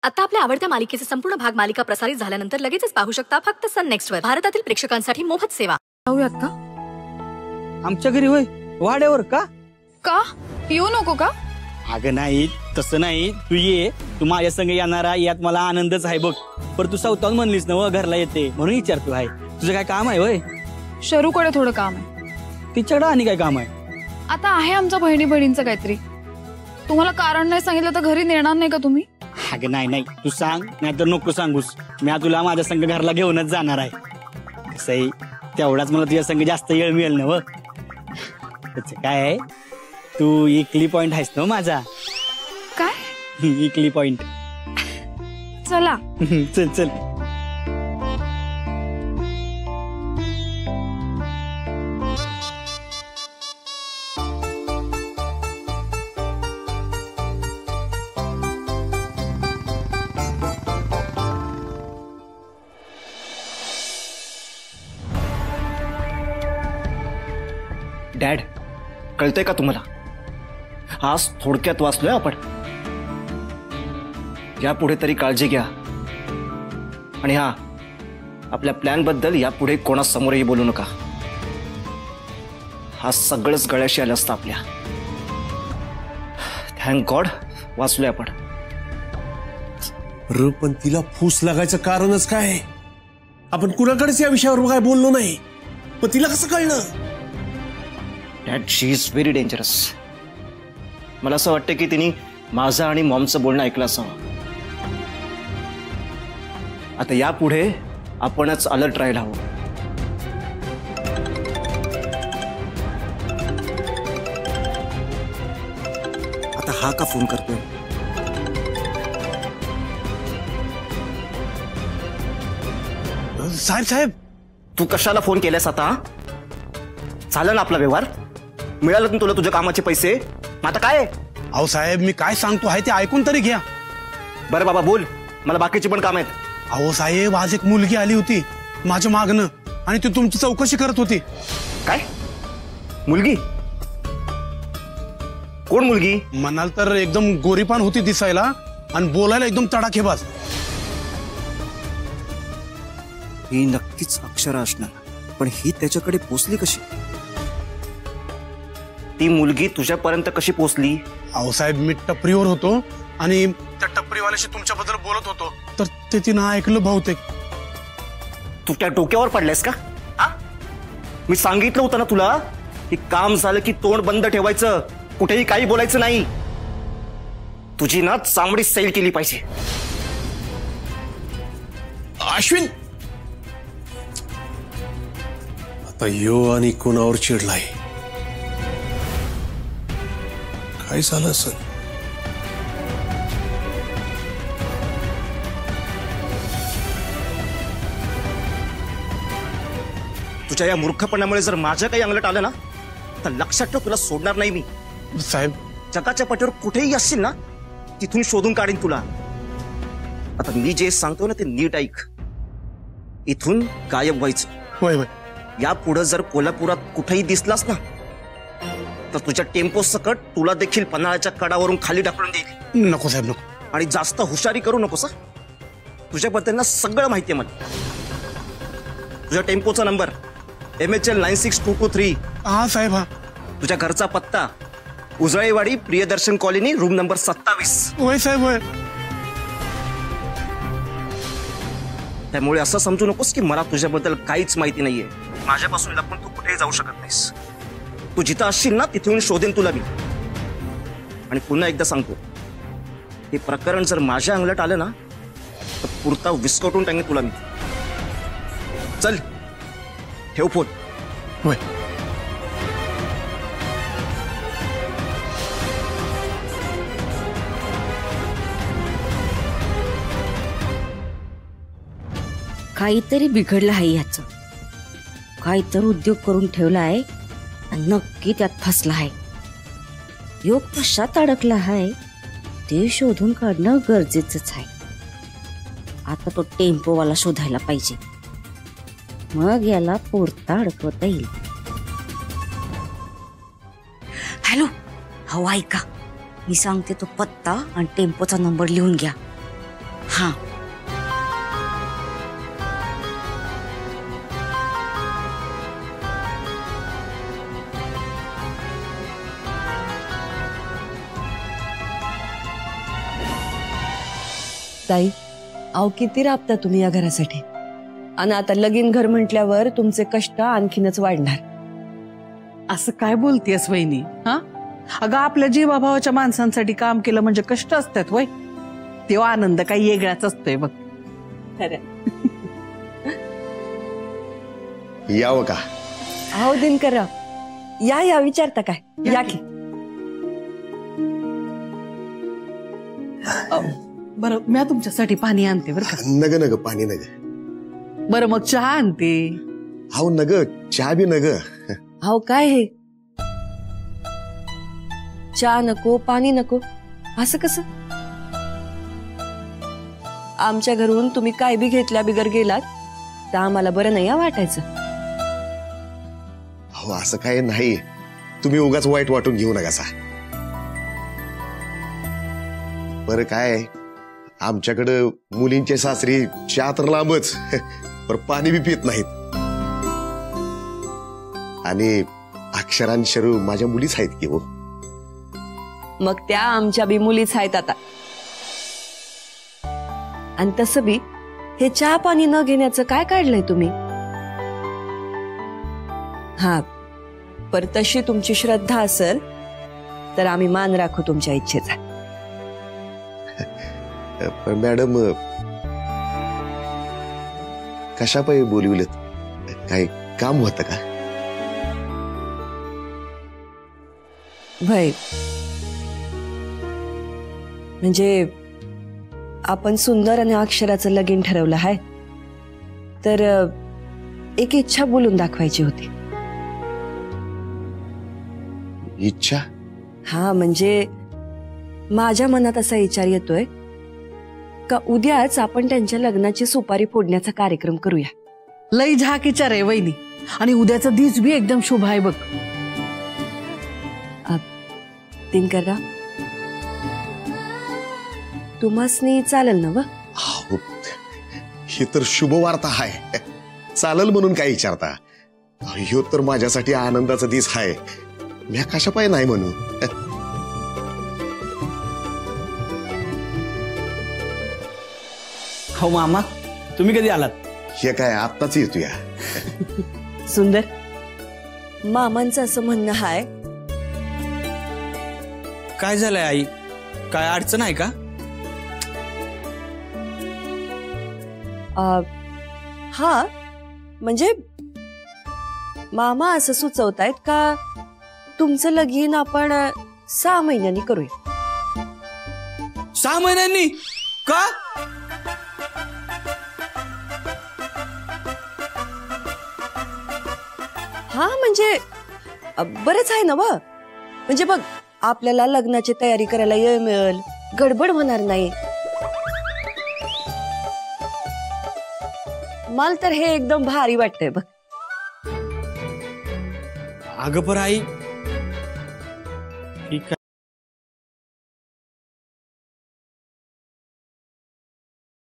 आता आपल्या आवडत्या मालिकेचे संपूर्ण भाग मालिका प्रसारित झाल्यानंतर लगेचच पाहू शकता फक्त सन नेक्स्ट वर. भारतातील प्रेक्षकांसाठी मोफत सेवा. जाऊयात का? आमच्या घरी होय? वाड्यावर का? का येऊ नको का? अगं नाही, तसं नाही. तू ये, तू माझ्या संग येणारा यात मला आनंदच आहे बघ. पण तू सावताहून म्हणलीस ना घरला येते म्हणून विचारतो आहे. तुझं काय काम आहे होय? शरूकडे थोडं काम आहे. तिच्याकडं आणि काय काम आहे? आता आहे आमच्या बहिणींचं काहीतरी. तुम्हाला कारण नाही सांगितलं तर घरी नेणार नाही का तुम्ही? अगं नाही नाही, तू सांग, नाहीतर नको सांगूस. मी तुला माझ्या संग घरला घेऊनच जाणार आहे. कसंही तेवढाच मला तुझ्या संग जास्त वेळ मिळेल ना. त्याचं काय आहे, तू इकली पॉइंट आहेस ना माझा. काय इकली पॉइंट? चला चल चल. डॅड, कळतंय का तुम्हाला? आज थोडक्यात वाचलोय आपण. यापुढे तरी काळजी घ्या. आणि हा, आपल्या प्लॅन बद्दल यापुढे कोणासमोरही बोलू नका. हा सगळंच गळ्याशी आलं असतं आपल्या. थँक गॉड वाचलोय आपण. पण तिला फूस लागायचं कारणच काय? आपण कुणाकडेच या विषयावर काय बोललो नाही. पण तिला कसं कळलं? Dad, she is very dangerous. मला असं वाटतं की तिने माझं आणि मॉमचं बोलणं ऐकलं असावं. आता यापुढे आपणच अलर्ट राहायला हवं. आता हा का फोन करतोय? साहेब, तू कशाला फोन केलास आता? झालं ना आपला व्यवहार? मिळालं ना तुला तुझ्या कामाचे पैसे? आता काय? अहो साहेब, मी काय सांगतो आहे ते ऐकून तरी घ्या. बरं बाबा बोल, मला बाकीची पण काम आहेत. अहो साहेब, आज एक मुलगी आली होती माझ्या मागणं आणि ती तुमची चौकशी करत होती. काय? मुलगी? कोण मुलगी? म्हणाल तर एकदम गोरीपान होती दिसायला आणि बोलायला एकदम तडाखेबाज. ही नक्कीच अक्षरा असणार, पण ही त्याच्याकडे पोचली कशी? ती मुलगी तुझ्यापर्यंत कशी पोचली? अहो साहेब, मी टपरीवर होतो आणि त्या टपरीवाल्याशी तुमच्याबद्दल बोलत होतो तर ते तिनं ऐकलं बहुतेक. तू त्या डोक्यावर पडलायस का? मी सांगितलं होतं ना तुला की काम झालं की तोंड बंद ठेवायचं, कुठेही काही बोलायचं नाही. तुझी ना चामडी सैल केली पाहिजे. अश्विन, आता यो आणि कोणावर चिडलाय? काय झालं सर? तुझ्या या मूर्खपणामुळे जर माझ्या काही अंगलट आलं ना तर लक्षात ठेव, तुला सोडणार नाही मी. साहेब, जगाच्या पाठीवर कुठेही असशील ना तिथून शोधून काढीन तुला. आता मी जे सांगतो ना ते नीट ऐक. इथून गायब व्हायचं. होय होय. यापुढे जर कोल्हापुरात कुठेही दिसलास ना तर तुझ्या टेम्पो सकट तुला देखील पन्हाळ्याच्या कडावरून खाली ढकलून देईल. नको साहेब, नको. आणि जास्त हुशारी करू नकोस. तुझ्याबद्दल ना सगळं माहितीये मला. तुझ्या टेम्पोचा नंबर MHL 96223. हा साहेब. हा, तुझ्या घरचा पत्ता उजळेवाडी प्रियदर्शन कॉलनी रूम नंबर 27. होय साहेब, होय. त्यामुळे असं समजू नकोस की मला तुझ्याबद्दल काहीच माहिती नाहीये. माझ्यापासून लपून तू कुठेही जाऊ शकत नाहीस. तू जिथं असशील ना तिथून शोधेन तुला मी. आणि पुन्हा एकदा सांगतो, हे प्रकरण जर माझ्या अंगलट आलं ना तर पुरता विस्कटून टाकेन तुला मी. चल ठेव फोन. होय. काहीतरी बिघडलं आहे ह्याचं. काहीतरी उद्योग करून ठेवला आहे आणि नक्की त्यात फसला आहे. योग कशात अडकला आहे ते शोधून काढणं गरजेचंच आहे. आता तो टेम्पोवाला शोधायला पाहिजे, मग याला पोरता अडकवता येईल. हॅलो, हो ऐका, मी सांगते तो पत्ता आणि टेम्पोचा नंबर लिहून घ्या. हा. ताई, अहो किती राबता तुम्ही या घरासाठी, आणि आता लगीन घर म्हटल्यावर तुमचे कष्ट आणखीनच वाढणार. असं काय बोलतेस वहिनी? हा, अगं आपल्या जीवाभावाच्या माणसांसाठी काम केलं म्हणजे कष्ट असतात वय, तेव्हा आनंद काही वेगळाच असतोय बघ. यावं का? अहो दिनकरराव, या या विचारता काय, या की. बरं, मी तुमच्यासाठी पाणी आणते बरं का. नग नग पाणी नग. बरं मग चहा आणते. हाव नग, चहा बी नग. अहो काय हे, चहा नको पाणी नको असं कसं? आमच्या घरून तुम्ही काय बी घेतल्या बिगर गेलात तर आम्हाला बरं नाही वाटायचं. हो असं काय नाही, तुम्ही उगाच वाईट वाटून घेऊ नका. बरं काय, आमच्याकडं मुलींचे सासरी चहा तर लांबच, पर पाणी बी पित नाहीत. आणि अक्षरान शरू माझ्या मुलीच आहेत की हो. मग त्या आमच्या बी मुलीच आहेत आता. आणि तसं बी हे चहा पाणी न घेण्याचं काय काढलंय तुम्ही? हा, पर तशी तुमची श्रद्धा असेल तर आम्ही मान राखू तुमच्या इच्छेचा. पण मॅडम, कशा पायी बोलविलेत? काय काम होतं का? भाई, म्हणजे आपण सुंदर आणि अक्षराचं लगीन ठरवलं आहे, तर एक इच्छा बोलून दाखवायची होती. इच्छा? हा, म्हणजे माझ्या मनात असा विचार येतोय का उद्याच आपण त्यांच्या लग्नाची सुपारी फोडण्याचा कार्यक्रम करूया. लई झाकीचार आहे वहिनी, आणि उद्याचा दिवस बी एकदम शुभ आहे बघ. दिनकरराव, तुम्हासनी चालेल ना? व ही तर शुभ वार्ता आहे, चालल म्हणून काय विचारता? ह्यो तर माझ्यासाठी आनंदाचा दिस आहे, मी कशा पाय नाही म्हणू. हो मामा, तुम्ही कधी आलात? हे काय आत्ताच येतोया. सुंदर, मामांचं असं म्हणणं आहे. काय झालंय आई? काय अडचण आहे का? हा, म्हणजे मामा असं सुचवतायत का तुमचं लगीन आपण 6 महिन्यांनी करूया. 6 महिन्यांनी का? हा, म्हणजे बरंच आहे ना व. म्हणजे बघ, आपल्याला लग्नाची तयारी करायला वेळ मिळेल, गडबड होणार नाही. मला तर हे एकदम भारी वाटतंय बघ. अगं पर आई, ठीक आहे.